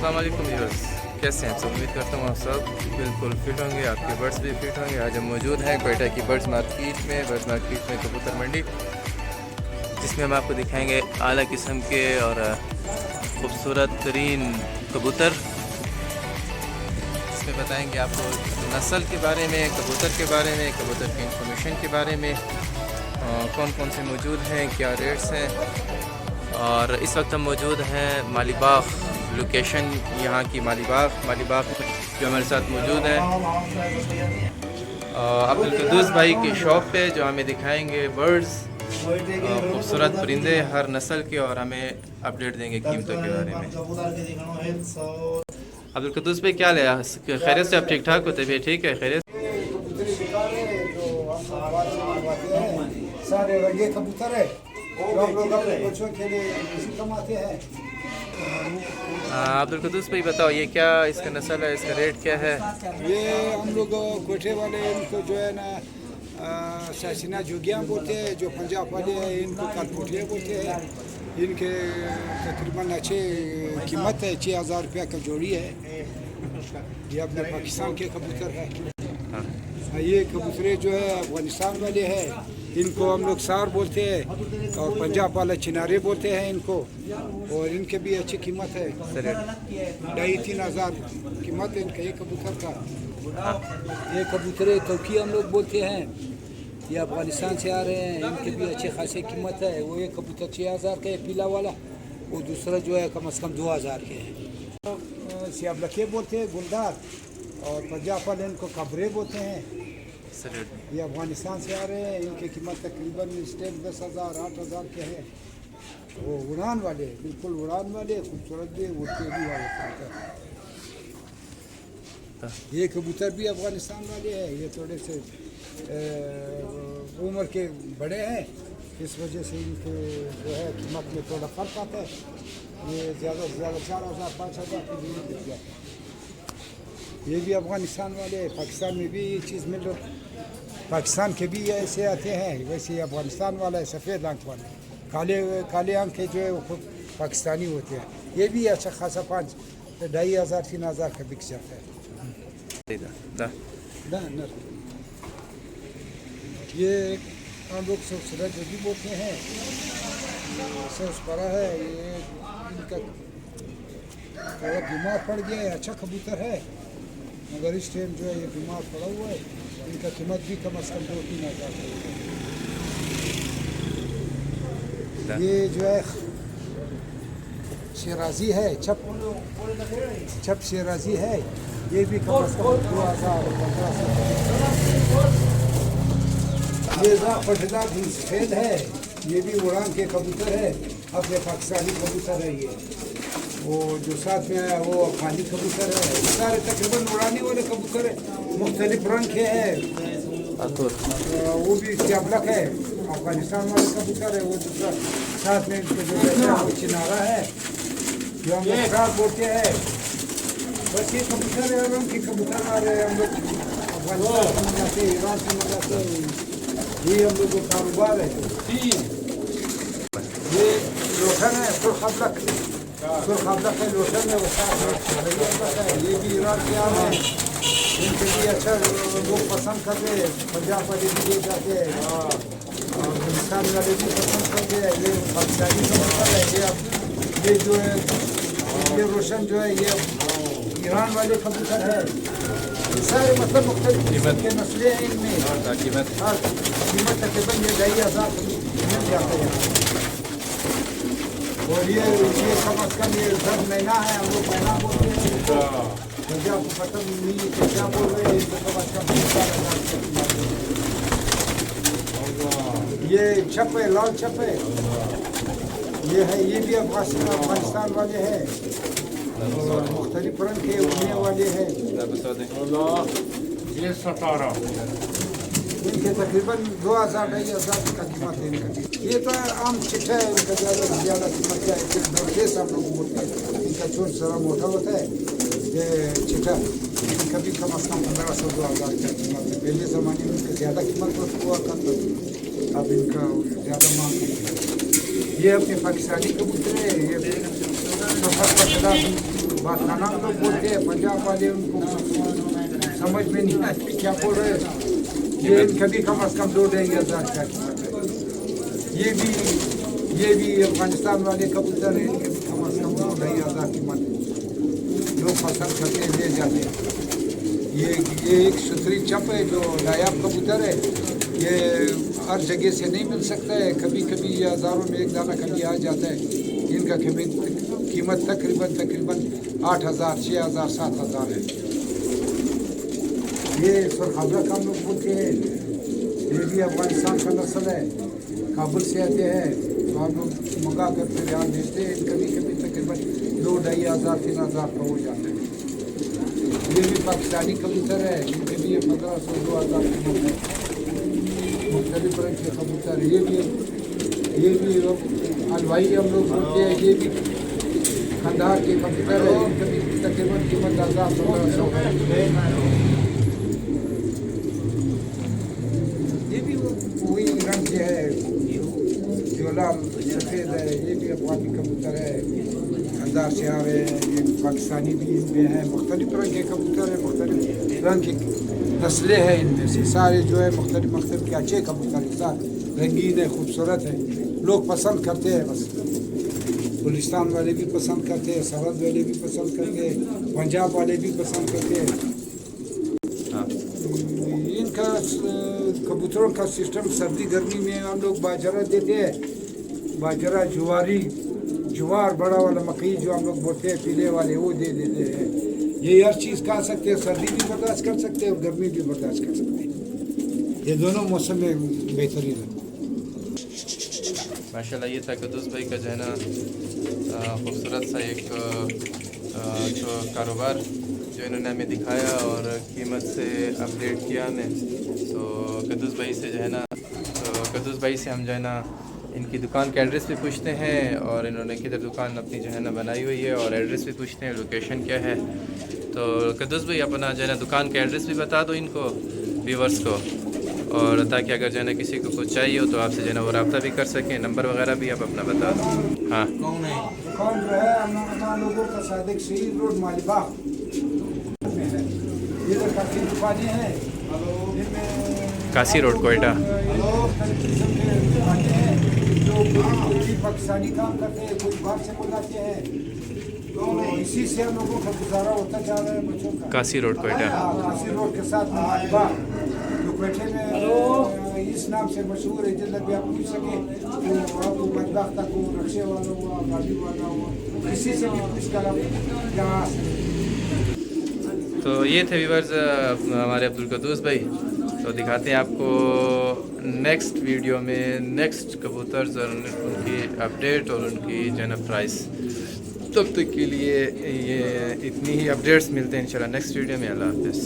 अस्सलाम वालेकुम व्यूअर्स, कैसे हैं आप सब? उम्मीद करता हूँ आप सब बिल्कुल फिट होंगे, आपके बर्ड्स भी फिट होंगे। आज हम मौजूद हैं कोयटा की बर्ड्स मार्केट में कबूतर मंडी, जिसमें हम आपको दिखाएंगे आला किस्म के और खूबसूरत तरीन कबूतर। इसमें बताएंगे आपको नस्ल के बारे में, कबूतर के बारे में, कबूतर की इंफॉर्मेशन के बारे में, कौन कौन से मौजूद हैं, क्या रेट्स हैं। और इस वक्त हम मौजूद हैं मालीबाग, लोकेशन यहाँ की मालीबाग जो हमारे साथ मौजूद है अब्दुल कुद्दूस भाई की शॉप पे, जो हमें दिखाएंगे बर्ड्स, खूबसूरत परिंदे हर नस्ल के, और हमें अपडेट देंगे कीमतों के बारे में। अब्दुल कुद्दूस भाई क्या ले, खैरियत से? आप ठीक ठाक हो? तबीयत ठीक है? खैरियत? सारे रंगे कबूतर है, लोग अपने बच्चों के लिए कमाते हैं। अब्दुल कुद्दूस भाई बताओ, ये क्या इसका नस्ल है, इसका रेट क्या है? ये हम लोग कोठे वाले इनको जो है ना सासिना जोगियाँ बोलते हैं, जो पंजाब वाले हैं इनको कालकोठिया बोलते हैं। इनके तकरीबन अच्छे कीमत है, 6,000 रुपया का जोड़ी है। ये अपने पाकिस्तान के कबूतर है। ये कबूतरे जो है अफगानिस्तान वाले हैं, इनको हम लोग सार बोलते हैं, और पंजाब वाला चिनारे बोलते हैं इनको, और इनके भी अच्छी कीमत है। 2,500-3 हज़ार कीमत है इनका एक कबूतर का। ये कबूतरे तोकी हम लोग बोलते हैं, ये अफगानिस्तान से आ रहे हैं, इनके भी अच्छे खासे कीमत है। वो एक कबूतर 6,000 का है पीला वाला, वो दूसरा जो है कम से कम 2,000 के है। सियाबलखे बोलते हैं गुलदार, और पंजाब वाले इनको कबरे बोलते हैं। ये अफगानिस्तान से आ रहे हैं, इनकी कीमत तकरीबन स्टेट 10,000 8,000 के हैं। वो उड़ान वाले, बिल्कुल उड़ान वाले, खूबसूरत भी, उड़ते भी वाले कबूतर। ये कबूतर भी अफगानिस्तान वाले हैं। ये थोड़े से उम्र के बड़े हैं, इस वजह से इनके जो है कीमत में थोड़ा फर्क आता है। ये ज़्यादा से ज़्यादा 4,000 5,000 की दूरी मिल जाए। ये भी अफगानिस्तान वाले, पाकिस्तान में भी ये चीज़ मिल रही। पाकिस्तान के भी ऐसे आते हैं, वैसे अफगानिस्तान वाला है सफ़ेद आंख वाले, काले आंख के जो है वो खुद पाकिस्तानी होते हैं। ये भी अच्छा खासा 2,500-3,000 का बिक जाता है। ये हम लोग सूरज जो भी बोलते हैं, पड़ा है। ये इनका थोड़ा बीमार पड़ गया है, अच्छा कबूतर है, मगर इस टाइम जो है ये बीमार पड़ा हुआ है। इनका कीमत भी कम से कम 2-3 हज़ार। ये जो है शिराजी है, छप शिराजी है, ये भी कम से कम 2,000-15,000। ये पटदार सफ़ेद है, ये भी उड़ान के कबूतर है, अपने पाकिस्तानी कबूतर है। ये वो जो साथ में आया वो अफगानी कबूतर है। सारे तकरीबन उड़ाने वाले कबूतर है, मुख्तलिफ रंग के हैं। वो भी सियाबलक है, अफगानिस्तान वाले कबूतर है। वो दूसरा साथ में इनको जो है वो चिनारा है, जो हम लोग साथ बोलते हैं। बस ये कबूतर है, रंग के कबूतर आ रहे हैं। हम लोग अफगानिस्तान से मंगाते, ईरान से मंगाते, ये हम लोग को कारोबार है। ये रोशन है, सुरखबलक है, रोशन है, वो साथ है। ये भी ईरान से आ रहे हैं, इनके लिए अच्छा लोग पसंद करते हैं। पंजाब वाले भी ले जाते हैं, अफगानिस्तान वाले भी पसंद करते हैं। ये पाकिस्तानी कबूतर है। ये जो है ये रोशन जो है ये ईरान वाले कबूतर है। सारे मतलब मुख्तलिफ कीमत के नस्लें हैं इनमें। कीमत तकरीबन ये 2,500 मिल जाते हैं। और ये कम से कम ये 10 महीना है, हम लोग महीना बोलते हैं। पंजाब को खत्म नहीं, क्या बोल रहे हैं, इनको कम से कम 4,000। ये छप है, लाल छप है, ये है। ये भी अफगानिस्तान वाले हैं, मुख्तलिफ रंग के उड़ने वाले हैं। ये 17 इनके तकरीबन 2,000-2,500 का कीमत है इनका। ये तो आम चिट्ठा है, इनका ज़्यादा कीमत क्या है, सब लोग बोलते हैं। इनका चोट सारा मोटा होता है, ये चिट्ठा। इनका भी कम से कम 1,500-2,000 का कीमत है। पहले ज़माने में इनका ज़्यादा कीमत हुआ करता, अब इनका ज़्यादा मांग है। ये अपने पाकिस्तानी कबूतर है, ये बात खाना हम लोग बोलते हैं, पंजाब वाले उनको समझ में नहीं आती क्या बोल रहे हैं। ये इनका भी कम अज़ कम 2,500 का कीमत है। ये भी अफगानिस्तान वाले कबूतर हैं, इनके भी कम अज़ कम 2,500 कीमत है। लोग पसंद करते हैं, ले जाते हैं। ये एक सुथरी चप है जो नायाब कबूतर है। ये हर जगह से नहीं मिल सकता है, कभी कभी ये हज़ारों में एक दाना कभी आ जाता है। इनका कीमत तकरीबन 8,000, 6,000, 7,000 है। ये सुरखाबरा का हम लोग बोलते हैं, ये भी अफगानिस्तान का नस्ल है, काबुल से आते हैं तो हम लोग मंगा कर फिर यहाँ भेजते हैं। कभी कभी तकरीबन 2,500, 3,000 का हो जाता है। ये भी पाकिस्तानी कबूतर है, इनके भी 1,500, 2,000 कीमत है। मुख्तलिफ रंग के कबूतर है। ये भी हलवाई हम लोग बोलते हैं। ये भी खंडार के कबूतर है, इनका भी तकरीबन कीमत 1,000-1,500 है। ये भी वही रंग के है जो लाल सफ़ेद है। ये भी अफगानी कबूतर है, खंडार से आ रहे हैं। ये पाकिस्तानी भी इनमें हैं, मुख्तलिफ रंग के कबूतर है, मुख्तलिफ रंग की नस्लें हैं। इनमें से सारे जो है मुख्तलिफ के अच्छे कबूतर के साथ रंगीन है, खूबसूरत है, लोग पसंद करते हैं। बस गुलिस्तान वाले भी पसंद करते हैं, सरहद वाले भी पसंद करते हैं, पंजाब वाले भी पसंद करते हैं। इनका कबूतरों का सिस्टम सर्दी गर्मी में हम लोग बाजरा देते हैं, बाजरा, ज्वार बड़ा वाला मकई जो हम लोग बोलते हैं पीले वाले, वो दे देते हैं। ये हर चीज़ खा सकते हैं, सर्दी भी बर्दाश्त कर सकते हैं और गर्मी भी बर्दाश्त कर सकते हैं। ये दोनों मौसम में बेहतरीन है। माशाल्लाह ये था कुद्दूस भाई का जो है ना खूबसूरत सा एक जो कारोबार जो इन्होंने हमें दिखाया और कीमत से अपडेट किया हमें। तो कुद्दूस भाई से जो है ना कुद्दूस भाई से हम जो है ना इनकी दुकान का एड्रेस भी पूछते हैं और इन्होंने किधर दुकान अपनी जो है ना बनाई हुई है और एड्रेस भी पूछते हैं, लोकेशन क्या है। तो कुद्दूस भाई अपना जो है ना दुकान का एड्रेस भी बता दो इनको व्यूवर्स को, और ताकि अगर जो है ना किसी को कुछ चाहिए हो तो आपसे जो है ना वो रब्ता भी कर सकें। नंबर वगैरह भी आप अपना बता दो। हाँ, दुकान जो है हम लोगों का सादिक शहीद रोड मालिबाग में है। इधर काफ़ी दुकानें हैं, कासी रोड कोयटा। जो कोई पाकिस्तानी काम करते हैं, कोई बाहर से बुलाते हैं, तो इसी से हम लोगों का गुजारा होता जा रहा है बच्चों का। कासी रोड कोयटा। कासी रोड के साथ मालिबाग जो कोयटे में इस नाम से मशहूर है। जिधर भी आप पूछ सके तो आपको मालिबाग तक हो, रक्शे वाला हुआ, गाड़ी वाला हुआ, किसी से भी पूछ कर आप यहाँ आ सकते। तो ये थे व्यूवर्स हमारे अब्दुल कुद्दूस भाई। तो दिखाते हैं आपको नेक्स्ट वीडियो में नेक्स्ट कबूतर और उनकी अपडेट और उनकी जो है ना प्राइस। तब तक के लिए ये इतनी ही अपडेट्स मिलते हैं इंशाल्लाह नेक्स्ट वीडियो में। अल्लाह हाफ़िज़।